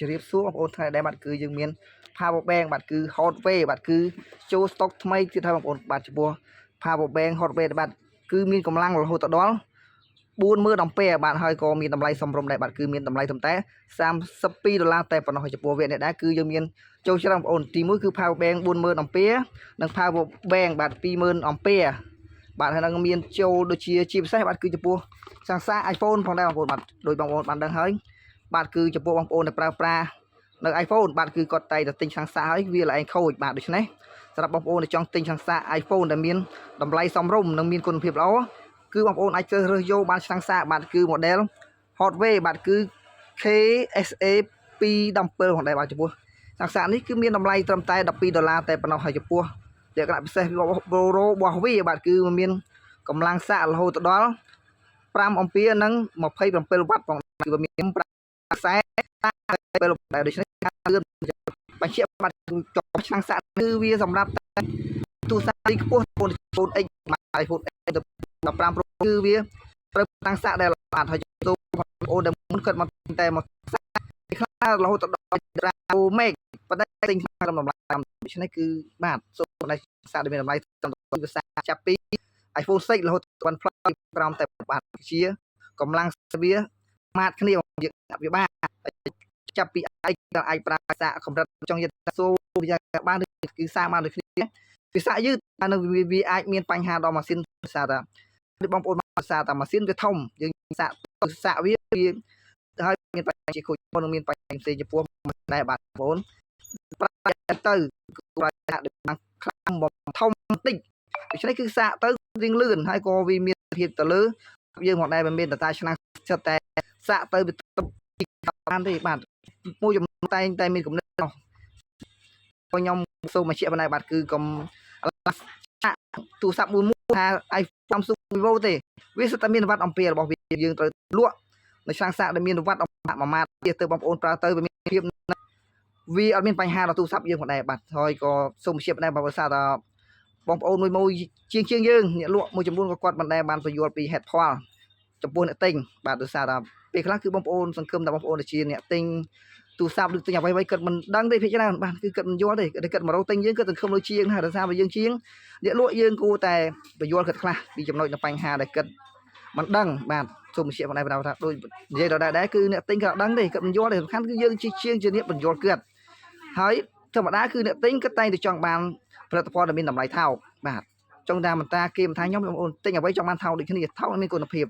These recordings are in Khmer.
ជម្រាបសួរបងប្អូនថ្ងៃដែលបាទគឺយើងមាន power bank បាទគឺ hardware បាទគឺចូល stock ថ្មីទៀតហើយបងប្អូនបាទចំពោះ power bank hardware បាទគឺមានកម្លាំងរហូតដល់40000 ampere បាទហើយក៏មានតម្លៃសមរម្យដែរបាទគឺមានតម្លៃត្រឹមតែ$32តែប៉ុណ្ណោះហើយចំពោះវគ្គនេះដែរគឺយើងមានចូលច្រើនបងប្អូនទី1គឺ power bank 40000 ampere និង power bank បាទ20000 ampere បាទហើយនឹងមានចូលដូចជាពិសេសបាទគឺចំពោះសាំងសា iPhone ផងដែរបងប្អូនបាទដោយបងប្អូនបានដឹងហើយបាទគឺចំពោះបងប្អូនដែលប្រើប្រាស់នៅ iPhone បាទគឺគាត់តែទិញសាំងសាហើយវាល្អឯងខូចបាទដូច្នេះសម្រាប់បងប្អូនដែលចង់ទិញសាំងសា iPhone ដែលមានតម្លៃសមរម្យនិងមានគុណភាពល្អគឺបងប្អូនអាចជ្រើសរើសយកបានសាំងសាបាទគឺ model hardware បាទគឺ KSA 217ផងដែរបាទចំពោះសាំងសានេះគឺមានតម្លៃត្រឹមតែ$12តែប៉ុណ្ណោះហើយចំពោះលក្ខណៈពិសេសរបស់វាបាទគឺមានកម្លាំងសាករហូតដល់5 ampere និង27 watt ផងគឺវាមាន5ខ្សែពេលដែរដូច្នេះការលឿនបញ្ជាក់បាទចុះឆ្លាំងសាក់គឺវាសម្រាប់ទូរស័ព្ទខ្ពស់iPhone X iPhone X 15 Pro គឺវាត្រូវឆ្លាំងសាក់ដែលបាទហើយទូបងប្អូនដែលមុនគាត់មកតែមកសាក់ខ្លះរហូតដល់10 meg ប៉ុន្តែទិញក្នុងតម្លៃដូច្នេះគឺបាទសូមតែសាក់ដែលមានតម្លៃតាមភាសាចាប់ពី iPhone 6រហូតដល់ OnePlus ក្រោមតែបាទជាកម្លាំងវាម៉ាតគ្នាយើងវាបានចាប់ពីអាចប្រើសាកកម្រិតចង់និយាយថាសូវាបានគឺសាកបានដូចគ្នាវាសាកយឺតហើយនឹងវាអាចមានបញ្ហាដល់ម៉ាស៊ីនភាសាថាបងប្អូនភាសាថាម៉ាស៊ីនវាធំយើងសាកវាហើយមានបញ្ហាជាខូចនឹងមានបញ្ហាផ្សេងចំពោះដែរបាទបងប្អូនប្រើទៅគឺសាកដូចខ្លាំងបំធំបន្តិចដូច្នេះគឺសាកទៅរៀងលឿនហើយក៏វាមានភាពទៅលើយើងមកដែរមិនមានតែឆ្នាំចិត្តតែសាកទៅវាបានទេបាទមួយចំនួនតែមានកំណត់នោះខ្ញុំសូមបញ្ជាក់បណ្ដាបាទគឺកុំទូរស័ព្ទមួយថា iPhone Samsung Vivo ទេវាសុទ្ធតែមានវ៉ាត់អំពែរបស់វាយើងត្រូវលក់នៅឆ្លាំងសាកដែលមានវ៉ាត់មួយម៉ាតទៀតទៅបងប្អូនប្រើទៅវាមានភាពវាអត់មានបញ្ហាដល់ទូរស័ព្ទយើងផងដែរបាទហើយក៏សូមបញ្ជាក់បណ្ដាបើភាសាថាបងប្អូនមួយជាងយើងអ្នកលក់មួយចំនួនក៏គាត់មិនដែលបានពន្យល់ពីហេតុផលចំពោះអ្នកទិញបាទដោយសារថាពេលខ្លះគឺបងប្អូនសង្ឃឹមថាបងប្អូនជាអ្នកទិញទូរស័ព្ទឬទិញអ្វីៗគាត់មិនដឹងទេភាគច្រើនបាទគឺគាត់មិនយល់ទេគាត់មករកទិញយើងគាត់សង្ឃឹមលុយជាងណាដោយសារว่าយើងជាងអ្នកលក់យើងគួរតែពន្យល់គាត់ខ្លះពីចំណុចនៃបញ្ហាដែលគាត់មិនដឹងបាទសូមបញ្ជាក់បណ្ដាថាដូចនិយាយដល់ដែរគឺអ្នកទិញគាត់អត់ដឹងទេគាត់មិនយល់ទេសំខាន់គឺយើងជាអ្នកពន្យល់គាត់ហើយធម្មតាគឺអ្នកទិញគាត់តែងតែចង់បានផលិតផលដែលមានតម្លៃថោកបាទចង់តាមមិនតាគេមិនថាខ្ញុំបងប្អូនទិញអ្វីចង់បានថោកដូចគ្នាថោកមានគុណភាព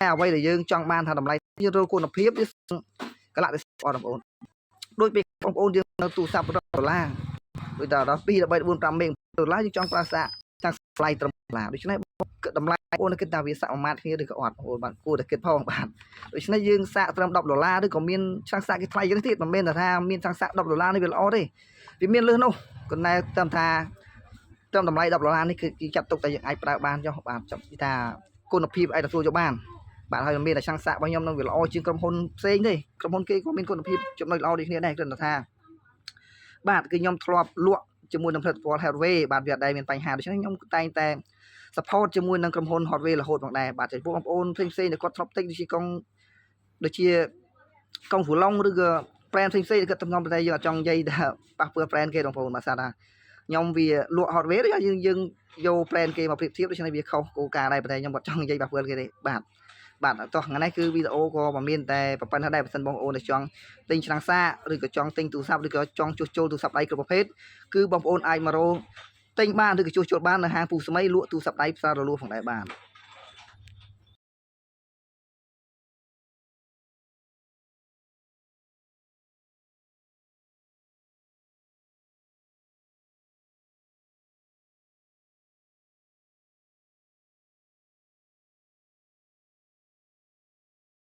តែអ្វីដែលយើងចង់បានថាតម្លៃយើងរកគុណភាពវាកលៈទេសបងប្អូនដូចពីបងប្អូនយើងនៅទូរស័ព្ទ$ដូចដល់2 13 4 5មេ$យើងចង់ប្រើសាកចាក់ថ្លៃត្រឹម$ដូច្នេះតម្លៃបងប្អូនគិតថាវាសាក់មួយម៉ាតគ្នាឬក៏អត់បងប្អូនបាទគួរតែគិតផងបាទដូច្នេះយើងសាកត្រឹម$10ឬក៏មានឆ្លាំងសាកគេថ្លៃយ៉ាងនេះទៀតមិនមែនថាមានឆ្លាំងសាក$នេះវាល្អទេវាមានលើសនោះក៏ណែតាមថាត្រឹមតម្លៃ$នេះគឺចាត់ទុកតែយើងអាចប្រើបានចុះបាទចាប់ពីថាគុណភាពអាចទទួលយកបានបាទហើយមានតែឆ្លាំងសាករបស់ខ្ញុំនឹងវាល្អជាងក្រុមហ៊ុនផ្សេងទេក្រុមហ៊ុនគេក៏មានគុណភាពចំណុចល្អដូចគ្នាដែរគ្រាន់តែថាបាទគឺខ្ញុំធ្លាប់លក់ជាមួយនឹងផលិតផល hardware បាទវាអត់ដែលមានបញ្ហាដូច្នេះខ្ញុំតែងតែ support ជាមួយនឹងក្រុមហ៊ុន hardware រហូតមកដែរបាទចំពោះបងប្អូនផ្សេងដែលគាត់ធ្លាប់ទិញដូចជាកង់ហ្វូឡុងឬក៏ brand ផ្សេងៗគាត់ទំនំតែយើងអត់ចង់និយាយថាប៉ះពាល់ brand គេបងប្អូនបាទថាខ្ញុំវាលក់ hardware ដូចយើងយក brand គេមកប្រៀបធៀបដូច្នេះវាខុសគោលការណ៍ដែរប៉ុន្តែខ្ញុំអត់ចង់និយាយប៉ះពាល់គេទេបាទតោះថ្ងៃនេះគឺវីដេអូក៏មិនមានតែប៉ុណ្ណឹងដែរបើសិនបងប្អូនដែលចង់ទិញឆ្លាំងសាឬក៏ចង់ទិញទូរស័ព្ទឬក៏ចង់ជួសជុលទូរស័ព្ទដៃគ្រប់ប្រភេទគឺបងប្អូនអាចមករកទិញបានឬក៏ជួសជុលបាននៅហាងពូស្មីលក់ទូរស័ព្ទដៃផ្សាររលួសផងដែរបាទ